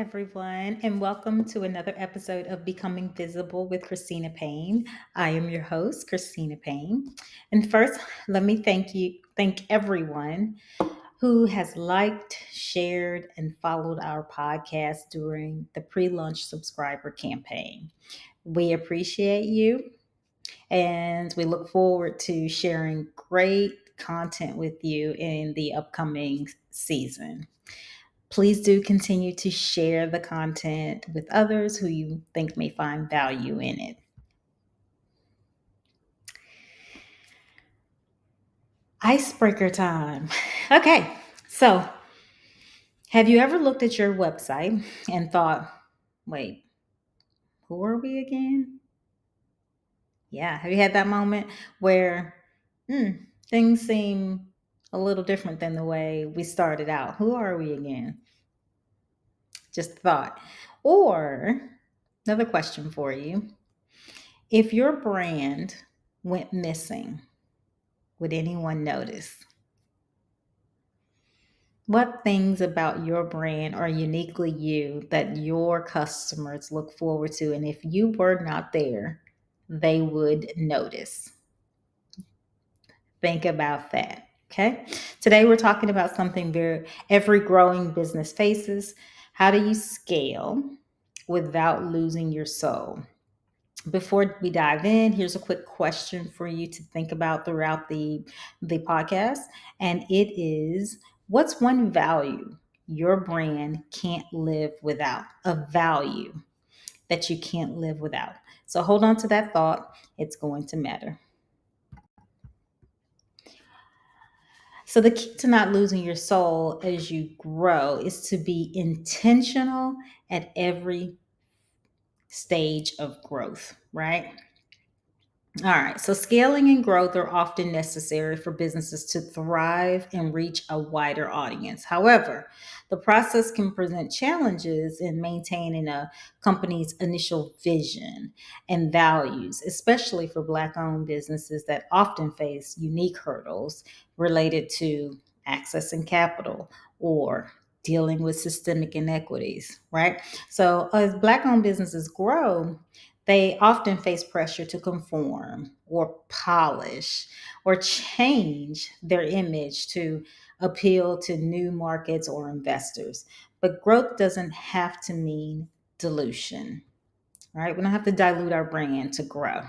everyone, and welcome to another episode of Becoming Visible with Christina Payne. I am your host, Christina Payne. And first, let me thank everyone who has liked, shared, and followed our podcast during the pre launch subscriber campaign. We appreciate you, and we look forward to sharing great content with you in the upcoming season. Please do continue to share the content with others who you think may find value in it. Icebreaker time. Okay, so have you ever looked at your website and thought, wait, who are we again? Yeah, have you had that moment where hmm, things seem a little different than the way we started out? Who are we again? Just a thought. Or another question for you. If your brand went missing, would anyone notice? What things about your brand are uniquely you that your customers look forward to? And if you were not there, they would notice. Think about that. Okay. Today we're talking about something every growing business faces. How do you scale without losing your soul? Before we dive in, here's a quick question for you to think about throughout the podcast, and it is: what's one value your brand can't live without? A value that you can't live without. So hold on to that thought. It's going to matter. So the key to not losing your soul as you grow is to be intentional at every stage of growth, right? All right, so scaling and growth are often necessary for businesses to thrive and reach a wider audience. However, the process can present challenges in maintaining a company's initial vision and values, especially for Black owned businesses that often face unique hurdles related to accessing capital or dealing with systemic inequities, right? So, as Black owned businesses grow, they often face pressure to conform or polish or change their image to appeal to new markets or investors. But growth doesn't have to mean dilution, right? We don't have to dilute our brand to grow.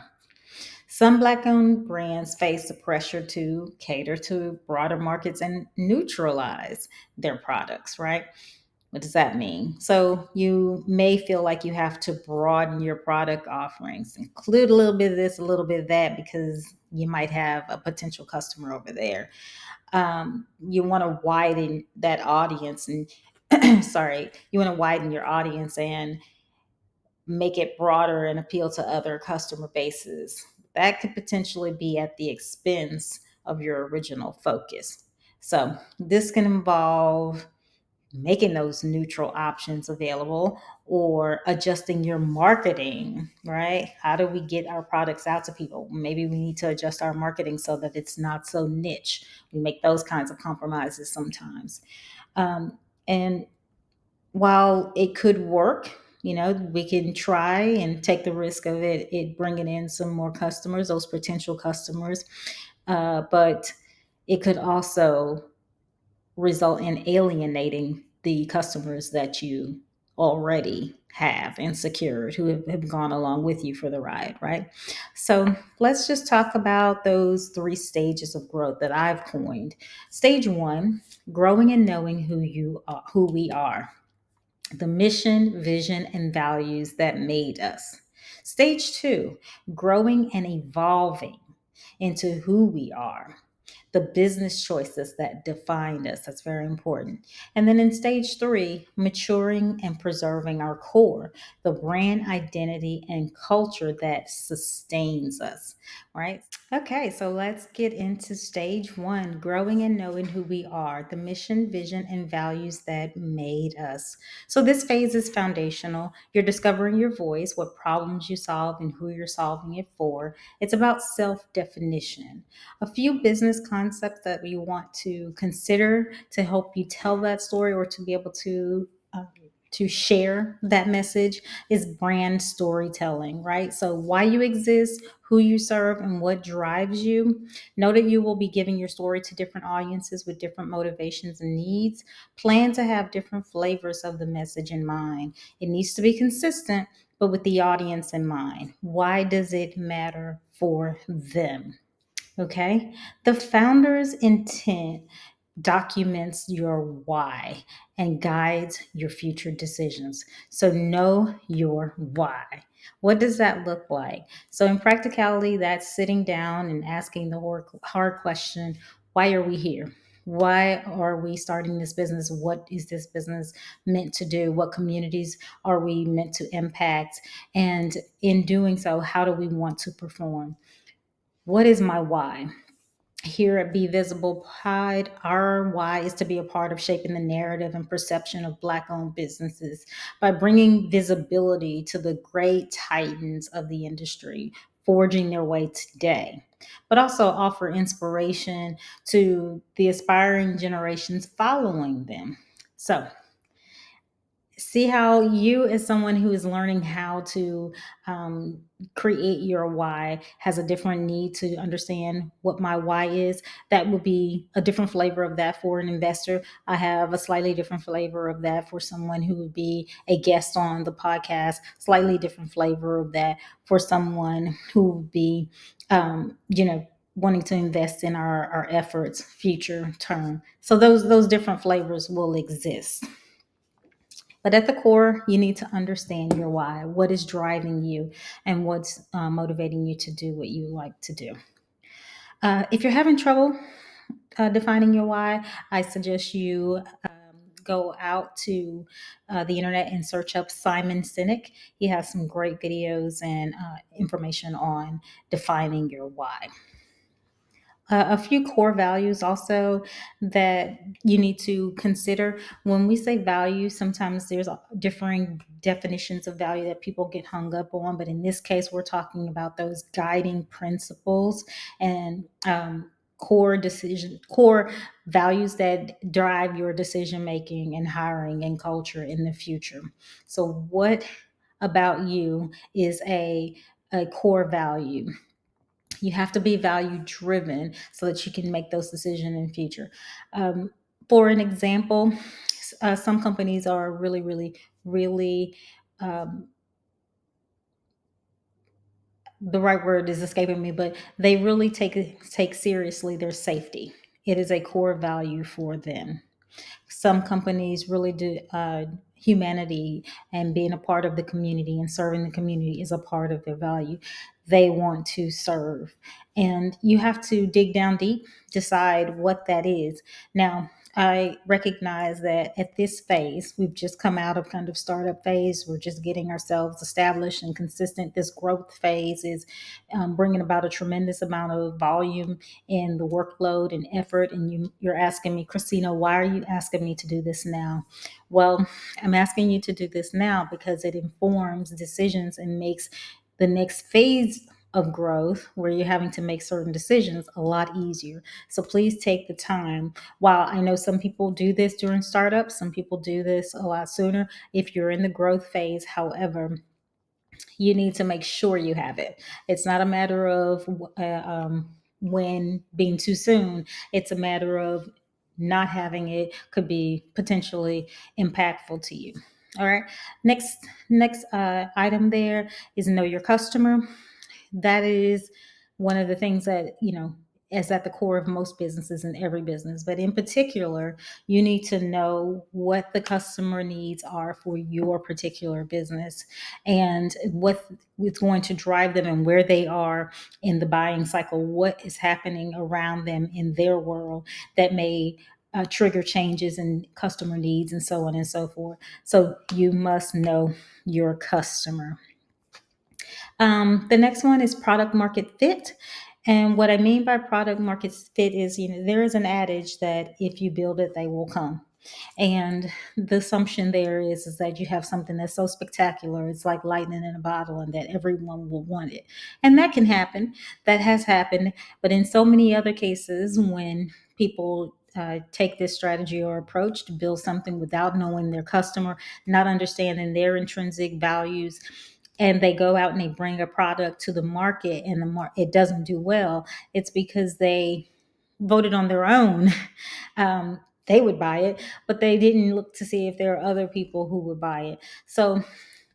Some Black owned brands face the pressure to cater to broader markets and neutralize their products, right? What does that mean? So you may feel like you have to broaden your product offerings, include a little bit of this, a little bit of that, because you might have a potential customer over there. You want to widen that audience and sorry, you want to widen your audience and make it broader and appeal to other customer bases. That could potentially be at the expense of your original focus. So this can involve making those neutral options available or adjusting your marketing, right? How do we get our products out to people? Maybe we need to adjust our marketing so that it's not so niche. We make those kinds of compromises sometimes. And while it could work, we can try and take the risk of it bringing in some more customers, those potential customers. But it could also result in alienating the customers that you already have and secured who have gone along with you for the ride, right? So let's just talk about those three stages of growth that I've coined. Stage one, growing and knowing who we are, the mission, vision, and values that made us. Stage two, growing and evolving into who we are, the business choices that defined us. That's very important. And then in stage three, maturing and preserving our core, the brand identity and culture that sustains us, right? Okay, so let's get into stage one, growing and knowing who we are, the mission, vision, and values that made us. So this phase is foundational. You're discovering your voice, what problems you solve, and who you're solving it for. It's about self definition. A few business concepts that we want to consider to help you tell that story or to be able to to share that message is brand storytelling, right? So, why you exist, who you serve, and what drives you. Know that you will be giving your story to different audiences with different motivations and needs. Plan to have different flavors of the message in mind. It needs to be consistent, but with the audience in mind. Why does it matter for them? Okay. The founder's intent documents your why and guides your future decisions. So know your why. What does that look like? So, in practicality, that's sitting down and asking the hard question, why are we here? Why are we starting this business? What is this business meant to do? What communities are we meant to impact? And in doing so, how do we want to perform? What is my why? Here at Be Visible Pride, our why is to be a part of shaping the narrative and perception of Black owned businesses by bringing visibility to the great titans of the industry, forging their way today, but also offer inspiration to the aspiring generations following them. So, see how you, as someone who is learning how to um, create your why, has a different need to understand what my why is. That would be a different flavor of that for an investor. I have a slightly different flavor of that for someone who would be a guest on the podcast, slightly different flavor of that for someone who would be wanting to invest in our efforts future term. So those different flavors will exist. But at the core, you need to understand your why, what is driving you, and what's motivating you to do what you like to do. If you're having trouble defining your why, I suggest you go out to the internet and search up Simon Sinek. He has some great videos and information on defining your why. A few core values also that you need to consider when we say value. Sometimes there's differing definitions of value that people get hung up on, but in this case, we're talking about those guiding principles and core values that drive your decision making and hiring and culture in the future. So, what about you is a core value? You have to be value driven so that you can make those decisions in the future. Um, for an example, some companies are really, um, the right word is escaping me, but they really take seriously their safety. It is a core value for them. Some companies really do humanity and being a part of the community and serving the community is a part of their value. They want to serve, and you have to dig down deep, decide what that is. Now, I recognize that at this phase, we've just come out of kind of startup phase. We're just getting ourselves established and consistent. This growth phase is bringing about a tremendous amount of volume in the workload and effort. And you're asking me, Christina, why are you asking me to do this now? Well, I'm asking you to do this now because it informs decisions and makes the next phase of growth where you're having to make certain decisions a lot easier. So please take the time. While I know some people do this during startups, some people do this a lot sooner. If you're in the growth phase, however, you need to make sure you have it. It's not a matter of when being too soon. It's a matter of not having it could be potentially impactful to you. All right. Next item there is know your customer. That is one of the things that is at the core of most businesses and every business, but in particular you need to know what the customer needs are for your particular business and what is going to drive them and where they are in the buying cycle, what is happening around them in their world that may trigger changes in customer needs and so on and so forth. So you must know your customer. The next one is product market fit. And what I mean by product market fit is, there is an adage that if you build it, they will come. And the assumption there is that you have something that's so spectacular, it's like lightning in a bottle, and that everyone will want it. And that can happen. That has happened. But in so many other cases, when people take this strategy or approach to build something without knowing their customer, not understanding their intrinsic values, and they go out and they bring a product to the market and it doesn't do well, it's because they voted on their own. They would buy it, but they didn't look to see if there are other people who would buy it. So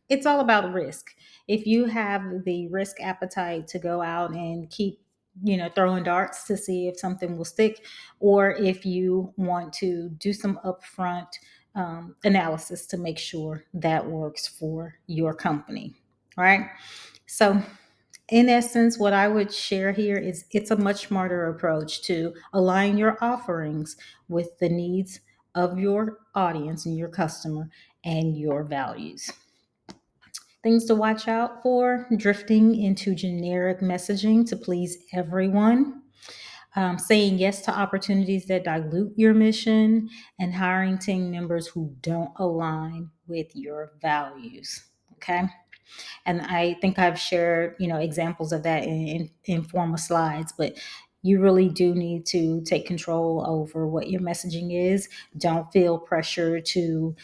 it's all about risk. If you have the risk appetite to go out and keep, throwing darts to see if something will stick, or if you want to do some upfront analysis to make sure that works for your company, right? So in essence, what I would share here is it's a much smarter approach to align your offerings with the needs of your audience and your customer and your values. Things to watch out for: drifting into generic messaging to please everyone, saying yes to opportunities that dilute your mission, and hiring team members who don't align with your values. Okay. And I think I've shared, examples of that in form of slides, but you really do need to take control over what your messaging is. Don't feel pressure to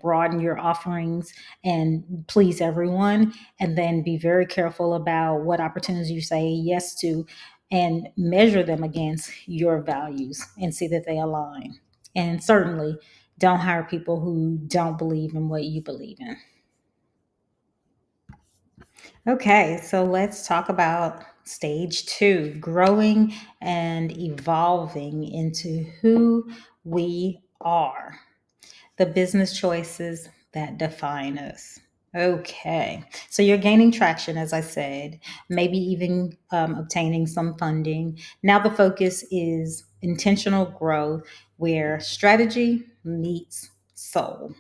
broaden your offerings and please everyone, and then be very careful about what opportunities you say yes to, and measure them against your values and see that they align. And certainly don't hire people who don't believe in what you believe in. Okay, so let's talk about stage two: growing and evolving into who we are, the business choices that define us. Okay, so you're gaining traction, as I said, maybe even obtaining some funding. Now the focus is intentional growth where strategy meets soul.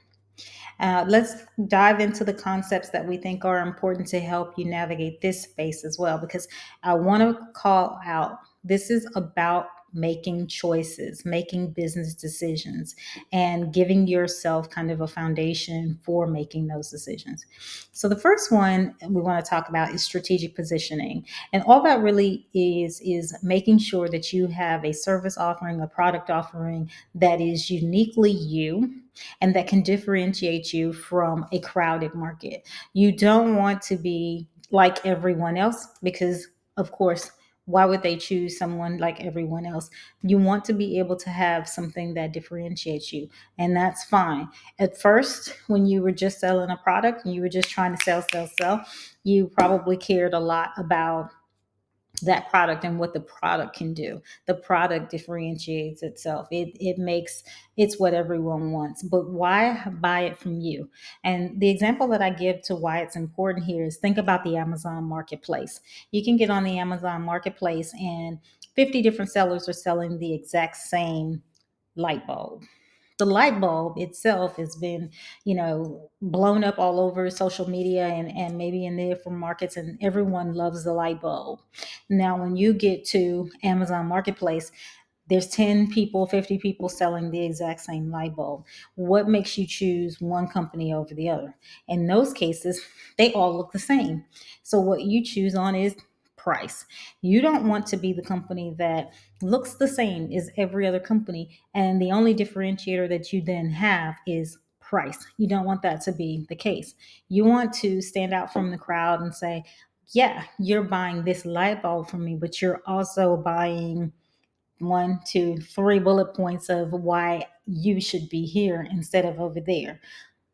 Let's dive into the concepts that we think are important to help you navigate this space as well, because I want to call out this is about making choices, making business decisions, and giving yourself kind of a foundation for making those decisions. So, the first one we want to talk about is strategic positioning. And all that really is making sure that you have a service offering, a product offering that is uniquely you and that can differentiate you from a crowded market. You don't want to be like everyone else because, of course, why would they choose someone like everyone else? You want to be able to have something that differentiates you, and that's fine. At first, when you were just selling a product and you were just trying to sell, you probably cared a lot about that product and what the product can do. The product differentiates itself. It makes it's what everyone wants. But why buy it from you? And the example that I give to why it's important here is think about the Amazon marketplace. You can get on the Amazon marketplace and 50 different sellers are selling the exact same light bulb. The light bulb itself has been, blown up all over social media and maybe in the different markets, and everyone loves the light bulb. Now, when you get to Amazon Marketplace, there's 10 people, 50 people selling the exact same light bulb. What makes you choose one company over the other? In those cases, they all look the same. So what you choose on is price. You don't want to be the company that looks the same as every other company, and the only differentiator that you then have is price. You don't want that to be the case. You want to stand out from the crowd and say, yeah, you're buying this light bulb from me, but you're also buying one, two, three bullet points of why you should be here instead of over there.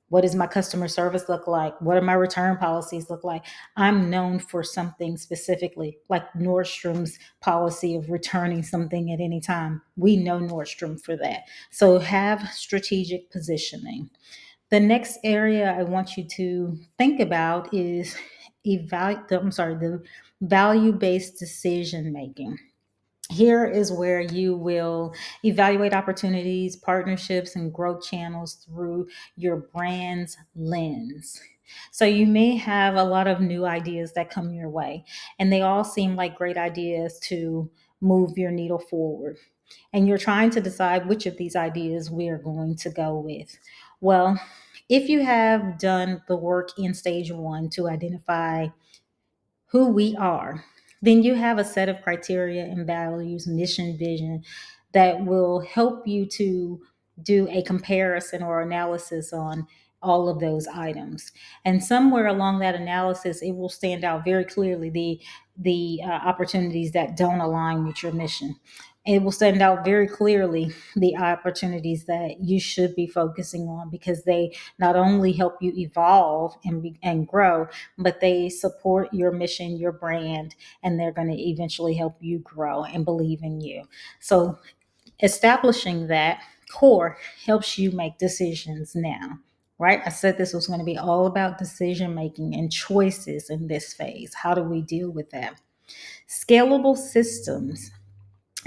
What does my customer service look like? What do my return policies look like? I'm known for something specifically, like Nordstrom's policy of returning something at any time. We know Nordstrom for that. So have strategic positioning. The next area I want you to think about is the value-based decision making. Here is where you will evaluate opportunities, partnerships, and growth channels through your brand's lens. So, you may have a lot of new ideas that come your way, and they all seem like great ideas to move your needle forward. And you're trying to decide which of these ideas we are going to go with. Well, if you have done the work in stage one to identify who we are, then you have a set of criteria and values, mission, vision that will help you to do a comparison or analysis on all of those items. And somewhere along that analysis, it will stand out very clearly the opportunities that don't align with your mission. It will stand out very clearly the opportunities that you should be focusing on, because they not only help you evolve and grow, but they support your mission, your brand, and they're going to eventually help you grow and believe in you. So establishing that core helps you make decisions now, right? I said this was going to be all about decision making and choices in this phase. How do we deal with that? Scalable systems.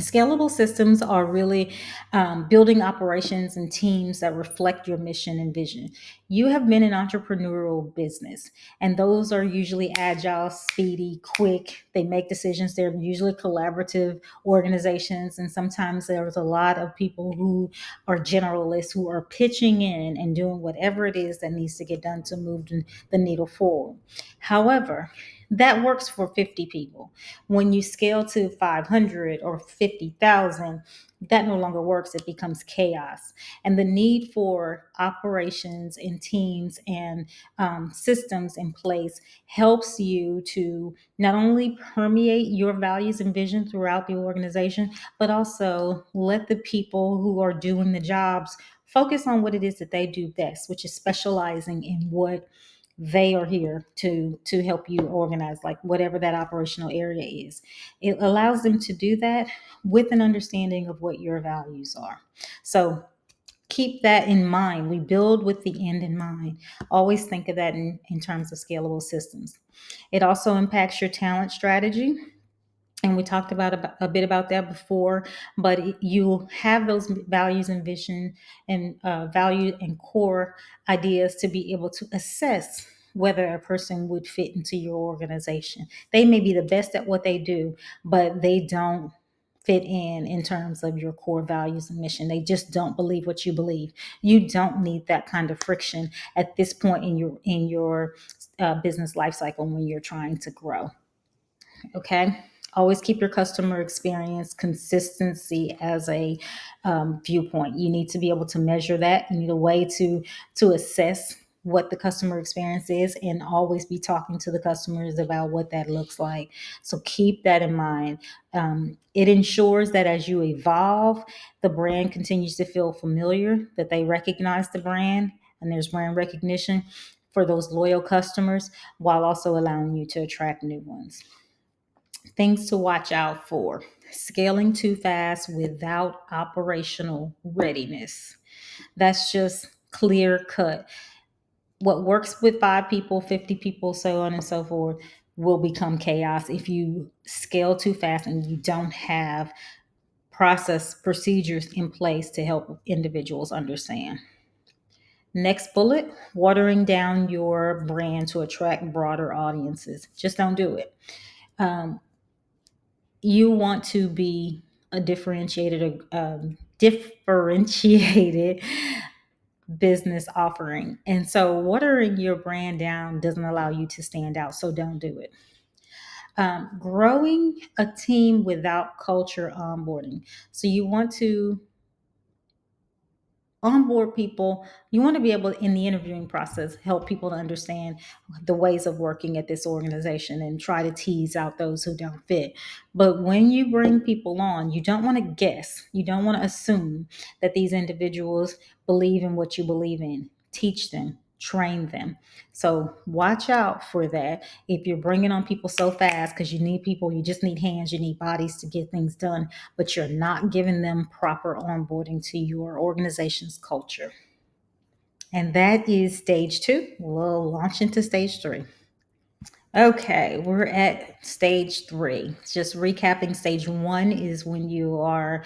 Scalable systems are really building operations and teams that reflect your mission and vision. You have been an entrepreneurial business, and those are usually agile, speedy, quick. They make decisions. They're usually collaborative organizations, and sometimes there's a lot of people who are generalists who are pitching in and doing whatever it is that needs to get done to move the needle forward. However, that works for 50 people. When you scale to 500 or 50,000, that no longer works. It becomes chaos. And the need for operations and teams and systems in place helps you to not only permeate your values and vision throughout the organization, but also let the people who are doing the jobs focus on what it is that they do best, which is specializing in what they are here to help you organize, like whatever that operational area is. It allows them to do that with an understanding of what your values are. So keep that in mind. We build with the end in mind. Always think of that in terms of scalable systems. It also impacts your talent strategy, and we talked about a bit about that before. But you have those values and vision and value and core ideas to be able to assess whether a person would fit into your organization. They may be the best at what they do, but they don't fit in terms of your core values and mission. They just don't believe what you believe. You don't need that kind of friction at this point in your business life cycle when you're trying to grow. Okay. Always keep your customer experience consistency as a viewpoint. You need to be able to measure that. You need a way to assess what the customer experience is, and always be talking to the customers about what that looks like. So keep that in mind. It ensures that as you evolve, the brand continues to feel familiar, that they recognize the brand, and there's brand recognition for those loyal customers, while also allowing you to attract new ones. Things to watch out for: scaling too fast without operational readiness. That's just clear cut. What works with 5 people, 50 people, so on and so forth, will become chaos if you scale too fast and you don't have process procedures in place to help individuals understand. Next bullet: watering down your brand to attract broader audiences. Just don't do it. Um, you want to be a differentiated business offering, and so watering your brand down doesn't allow you to stand out, so don't do it. Growing a team without culture onboarding. So you want to onboard people. You want to be able, in the interviewing process, help people to understand the ways of working at this organization and try to tease out those who don't fit. But when you bring people on, you don't want to guess. You don't want to assume that these individuals believe in what you believe in. Teach them, train them. So watch out for that. If you're bringing on people so fast, because you need people, you just need hands, you need bodies to get things done, but you're not giving them proper onboarding to your organization's culture. And that is stage 2. We'll launch into stage 3. Okay, we're at stage 3. Just recapping: stage 1 is when you are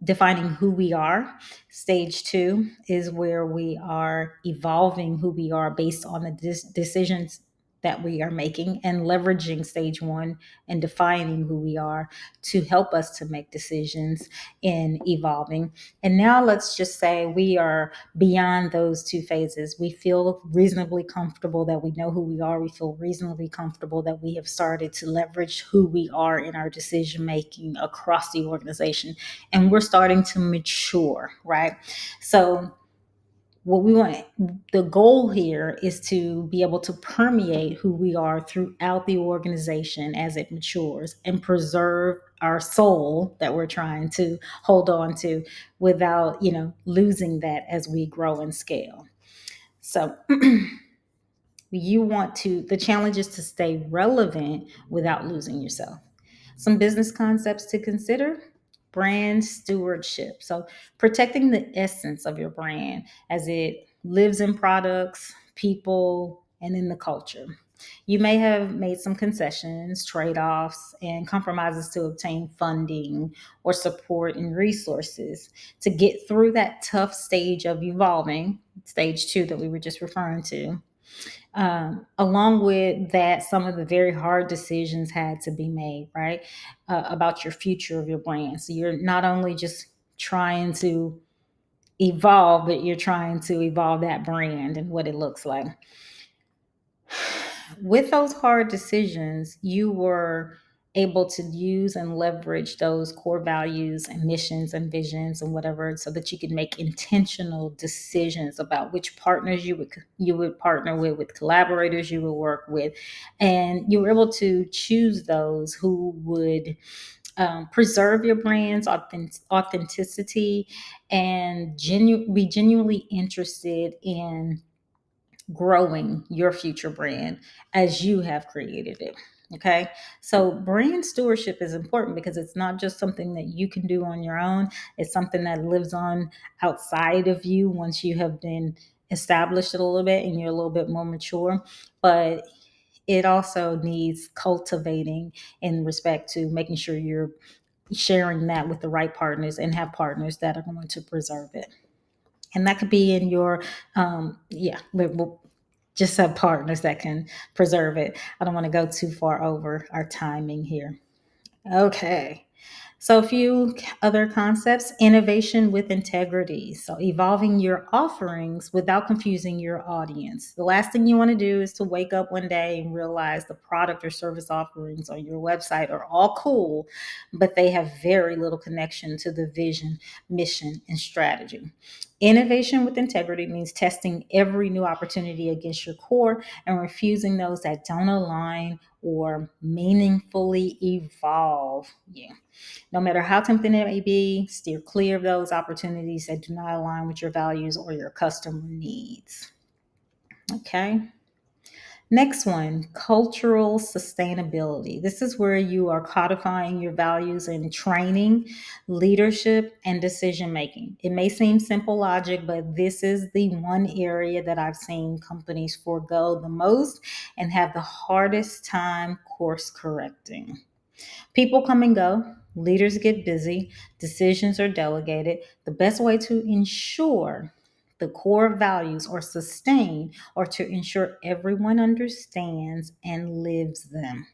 defining who we are. Stage 2 is where we are evolving who we are based on the decisions that we are making and leveraging stage one and defining who we are to help us to make decisions in evolving. And now let's just say we are beyond those two phases. We feel reasonably comfortable that we know who we are. We feel reasonably comfortable that we have started to leverage who we are in our decision making across the organization. And we're starting to mature, right? So what we want, the goal here is to be able to permeate who we are throughout the organization as it matures and preserve our soul that we're trying to hold on to without, losing that as we grow and scale. So the challenge is to stay relevant without losing yourself. Some business concepts to consider: brand stewardship. So, protecting the essence of your brand as it lives in products, people, and in the culture. You may have made some concessions, trade offs, and compromises to obtain funding or support and resources to get through that tough stage of evolving, stage two that we were just referring to. Along with that, some of the very hard decisions had to be made, right? About your future of your brand. So you're not only just trying to evolve, but you're trying to evolve that brand and what it looks like. With those hard decisions, you were able to use and leverage those core values and missions and visions and whatever, so that you could make intentional decisions about which partners you would partner with collaborators you would work with, and you were able to choose those who would preserve your brand's authenticity and be genuinely interested in growing your future brand as you have created it. Okay. So brand stewardship is important because it's not just something that you can do on your own. It's something that lives on outside of you once you have been established a little bit and you're a little bit more mature. But it also needs cultivating in respect to making sure you're sharing that with the right partners and have partners that are going to preserve it. And that could be in your, we'll just have partners that can preserve it. I don't want to go too far over our timing here. Okay. So, a few other concepts: innovation with integrity. So, evolving your offerings without confusing your audience. The last thing you want to do is to wake up one day and realize the product or service offerings on your website are all cool, but they have very little connection to the vision, mission, and strategy. Innovation with integrity means testing every new opportunity against your core and refusing those that don't align or meaningfully evolve you. No matter how tempting it may be, steer clear of those opportunities that do not align with your values or your customer needs. Okay. Next one, cultural sustainability. This is where you are codifying your values in training, leadership, and decision making. It may seem simple logic, but this is the one area that I've seen companies forego the most and have the hardest time course correcting. People come and go, leaders get busy, decisions are delegated. The best way to ensure the core values are sustained or to ensure everyone understands and lives them.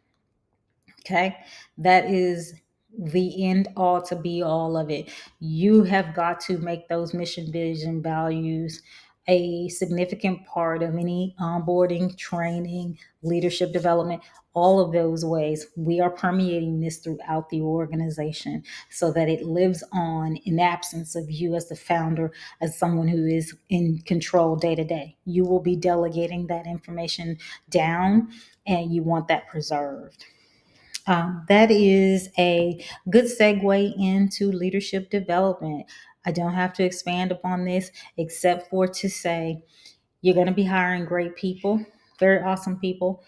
Okay. That is the end all to be all of it. You have got to make those mission, vision, values a significant part of any onboarding, training, leadership development, all of those ways. We are permeating this throughout the organization so that it lives on in absence of you as the founder, as someone who is in control day to day. You will be delegating that information down and you want that preserved. That is a good segue into leadership development. I don't have to expand upon this except for to say you're going to be hiring great people, very awesome people.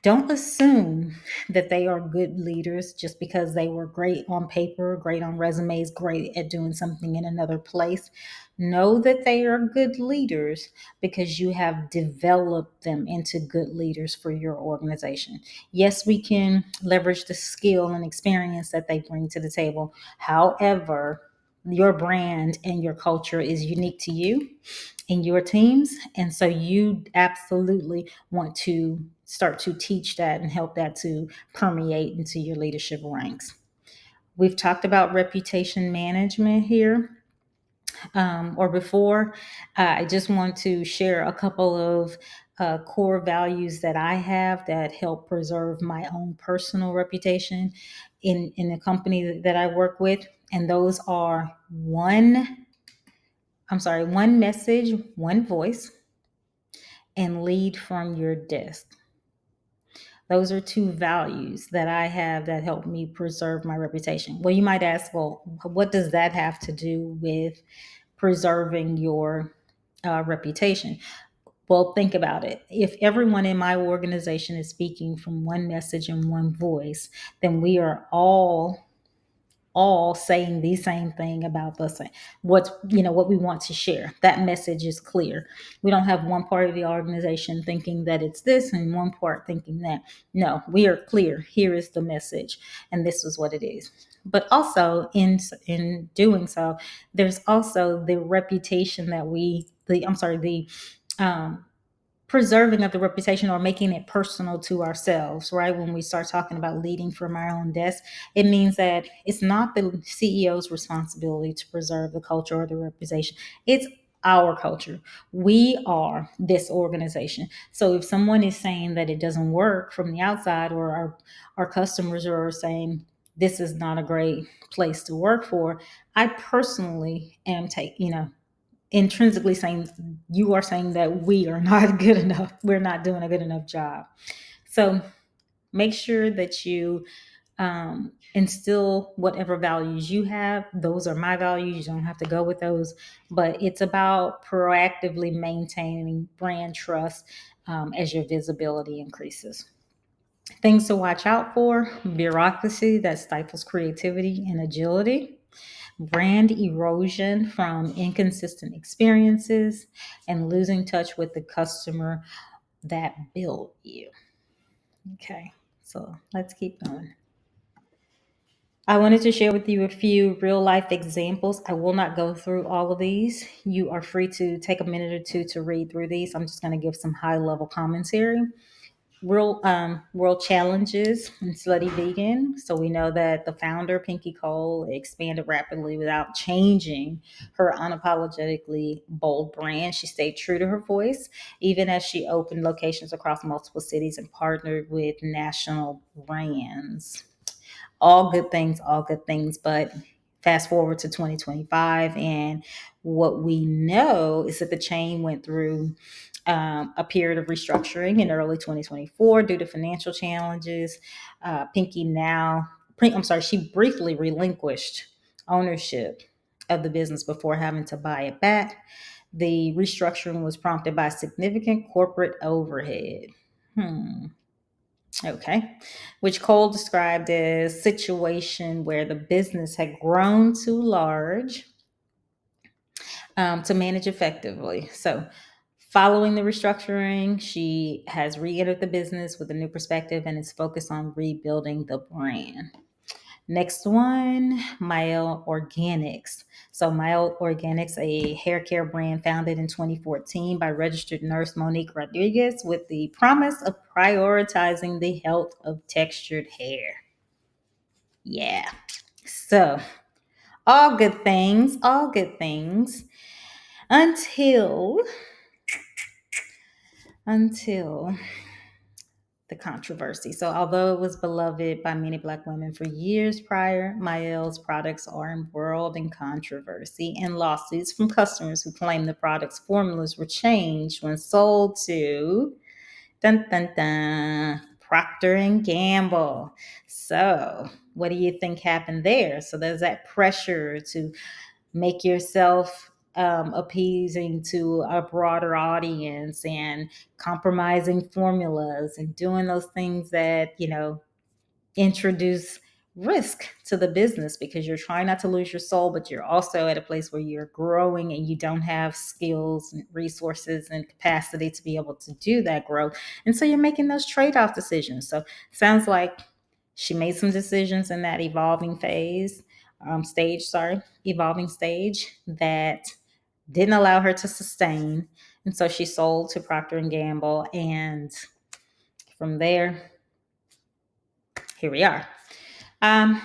Don't assume that they are good leaders just because they were great on paper, great on resumes, great at doing something in another place. Know that they are good leaders because you have developed them into good leaders for your organization. Yes, we can leverage the skill and experience that they bring to the table. However, your brand and your culture is unique to you, in your teams. And so you absolutely want to start to teach that and help that to permeate into your leadership ranks. We've talked about reputation management here, or before. I just want to share a couple of core values that I have that help preserve my own personal reputation in the company that I work with. And those are one message, one voice, and lead from your desk. Those are two values that I have that help me preserve my reputation. Well, you might ask, well, what does that have to do with preserving your reputation? Well, think about it. If everyone in my organization is speaking from one message and one voice, then we are all saying the same thing about the same what we want to share. That message is clear. We don't have one part of the organization thinking that it's this and one part thinking that. No, we are clear. Here is the message, and this is what it is. But also in doing so, there's also the reputation that we the I'm sorry the um, preserving of the reputation or making it personal to ourselves, right? When we start talking about leading from our own desk, it means that it's not the CEO's responsibility to preserve the culture or the reputation. It's our culture. We are this organization. So if someone is saying that it doesn't work from the outside, or our customers are saying this is not a great place to work for, I personally am intrinsically saying, you are saying that we are not good enough. We're not doing a good enough job. So make sure that you instill whatever values you have. Those are my values. You don't have to go with those, but it's about proactively maintaining brand trust as your visibility increases. Things to watch out for: bureaucracy that stifles creativity and agility, brand erosion from inconsistent experiences, and losing touch with the customer that built you. Okay, so let's keep going. I wanted to share with you a few real life examples. I will not go through all of these. You are free to take a minute or two to read through these. I'm just going to give some high level commentary. Real world challenges in Slutty Vegan. So we know that the founder, Pinky Cole, expanded rapidly without changing her unapologetically bold brand. She stayed true to her voice, even as she opened locations across multiple cities and partnered with national brands. All good things, all good things. But fast forward to 2025, and what we know is that the chain went through a period of restructuring in early 2024 due to financial challenges. Pinky she briefly relinquished ownership of the business before having to buy it back. The restructuring was prompted by significant corporate overhead. Okay. Which Cole described as situation where the business had grown too large to manage effectively. So, following the restructuring, she has re entered the business with a new perspective and is focused on rebuilding the brand. Next one, Mael Organics. So, Mael Organics, a hair care brand founded in 2014 by registered nurse Monique Rodriguez with the promise of prioritizing the health of textured hair. Yeah. So, all good things until until the controversy. So, although it was beloved by many Black women for years prior, Mael's products are embroiled in controversy and lawsuits from customers who claim the product's formulas were changed when sold to dun dun dun Procter and Gamble. So, what do you think happened there? So, there's that pressure to make yourself appeasing to a broader audience and compromising formulas and doing those things that introduce risk to the business, because you're trying not to lose your soul, but you're also at a place where you're growing and you don't have skills and resources and capacity to be able to do that growth. And so you're making those trade-off decisions. So sounds like she made some decisions in that evolving stage that didn't allow her to sustain. And so she sold to Procter and Gamble. And from there, here we are.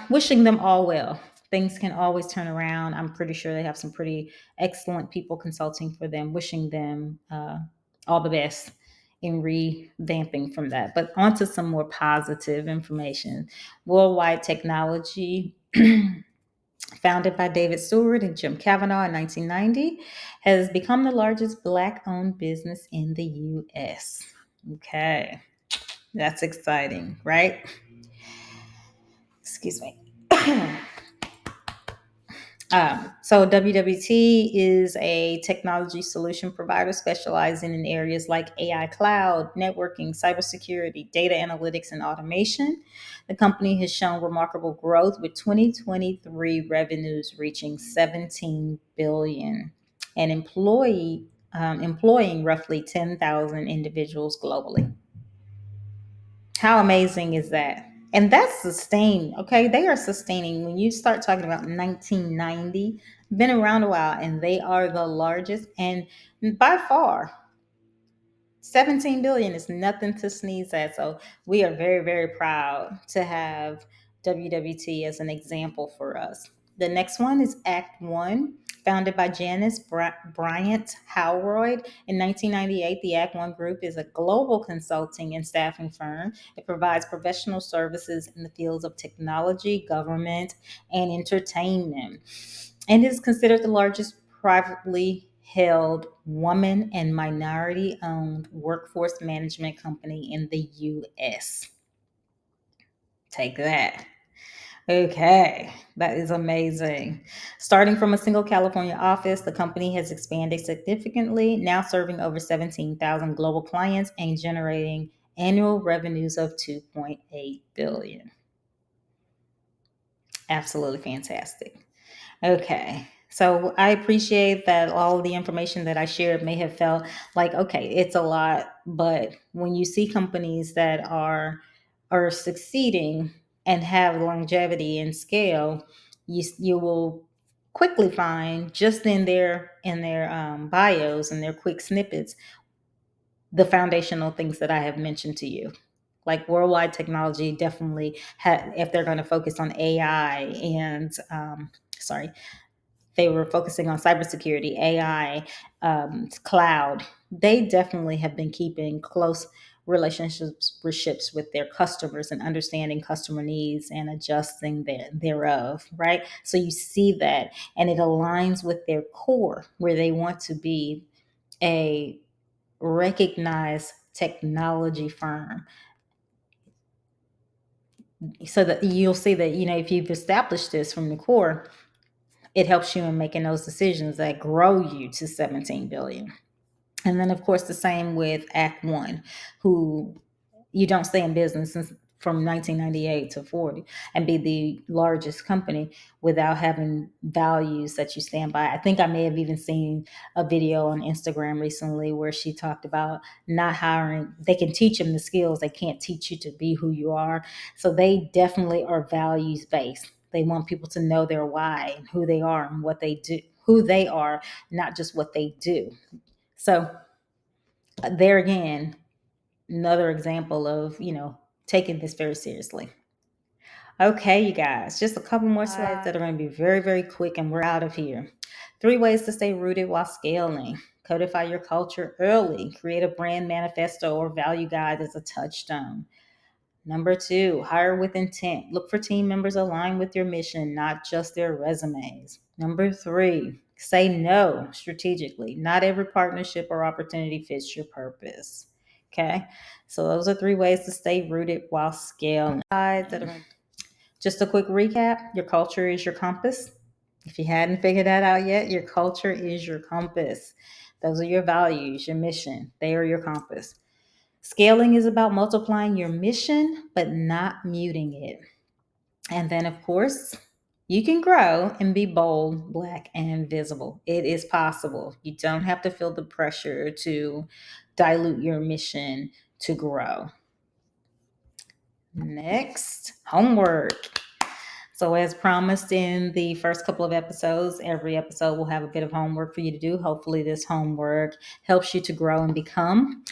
Wishing them all well. Things can always turn around. I'm pretty sure they have some pretty excellent people consulting for them, wishing them all the best in revamping from that. But onto some more positive information. Worldwide Technology, founded by David Stewart and Jim Kavanaugh in 1990, has become the largest Black owned business in the US. Okay, that's exciting, right? Excuse me. So WWT is a technology solution provider specializing in areas like AI cloud, networking, cybersecurity, data analytics, and automation. The company has shown remarkable growth with 2023 revenues reaching 17 billion and employing roughly 10,000 individuals globally. How amazing is that? And that's sustained. Okay. They are sustaining. When you start talking about 1990, been around a while, and they are the largest. And by far, 17 billion is nothing to sneeze at. So we are very, very proud to have WWT as an example for us. The next one is Act One, founded by Janice Bryant Howroyd in 1998. The Act One Group is a global consulting and staffing firm. It provides professional services in the fields of technology, government, and entertainment, and is considered the largest privately held woman and minority owned workforce management company in the US. Take that. Okay, that is amazing. Starting from a single California office, the company has expanded significantly, now serving over 17,000 global clients and generating annual revenues of 2.8 billion. Absolutely fantastic. Okay. So I appreciate that all the information that I shared may have felt like, okay, it's a lot, but when you see companies that are succeeding and have longevity and scale, you will quickly find just in their bios and their quick snippets the foundational things that I have mentioned to you. Like Worldwide Technology definitely if they're going to focus on AI and sorry, they were focusing on cybersecurity, AI, cloud. They definitely have been keeping close relationships with their customers and understanding customer needs and adjusting thereof, right? So you see that, and it aligns with their core where they want to be a recognized technology firm. So that you'll see that, if you've established this from the core, it helps you in making those decisions that grow you to 17 billion. And then of course the same with Act One, who you don't stay in business from 1998 to 40 and be the largest company without having values that you stand by. I think I may have even seen a video on Instagram recently where she talked about not hiring. They can teach them the skills, they can't teach you to be who you are. So they definitely are values based. They want people to know their why and who they are and what they do, who they are, not just what they do. So there again, another example of, taking this very seriously. Okay, you guys, just a couple more slides that are going to be very, very quick and we're out of here. 3 ways to stay rooted while scaling. Codify your culture early. Create a brand manifesto or value guide as a touchstone. Number 2, hire with intent. Look for team members aligned with your mission, not just their resumes. Number 3, say no strategically. Not every partnership or opportunity fits your purpose. Okay, so those are 3 ways to stay rooted while scaling. Just a quick recap: your culture is your compass. If you hadn't figured that out yet, your culture is your compass. Those are your values, your mission. They are your compass. Scaling is about multiplying your mission, but not muting it. And then, of course, you can grow and be bold, black, and visible. It is possible. You don't have to feel the pressure to dilute your mission to grow. Next, homework. So, as promised in the first couple of episodes, every episode will have a bit of homework for you to do. Hopefully, this homework helps you to grow and become.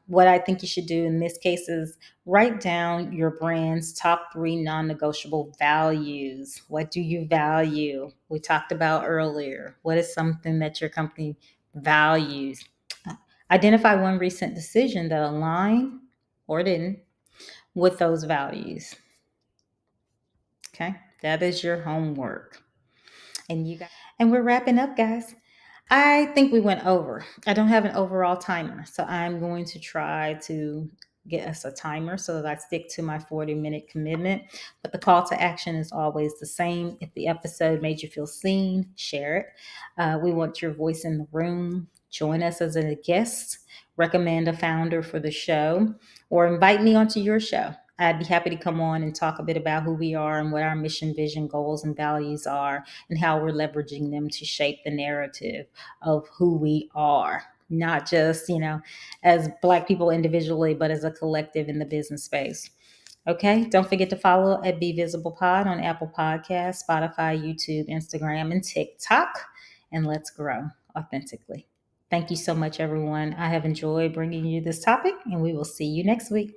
What I think you should do in this case is write down your brand's top three non negotiable values. What do you value? We talked about earlier. What is something that your company values? Identify one recent decision that aligned or didn't with those values. Okay, that is your homework. And we're wrapping up, guys. I think we went over. I don't have an overall timer, so I'm going to try to get us a timer so that I stick to my 40-minute commitment. But the call to action is always the same. If the episode made you feel seen, share it. We want your voice in the room. Join us as a guest, recommend a founder for the show, or invite me onto your show. I'd be happy to come on and talk a bit about who we are and what our mission, vision, goals, and values are, and how we're leveraging them to shape the narrative of who we are, not just, as Black people individually, but as a collective in the business space. Okay, don't forget to follow at Be Visible Pod on Apple Podcasts, Spotify, YouTube, Instagram, and TikTok. And let's grow authentically. Thank you so much, everyone. I have enjoyed bringing you this topic, and we will see you next week.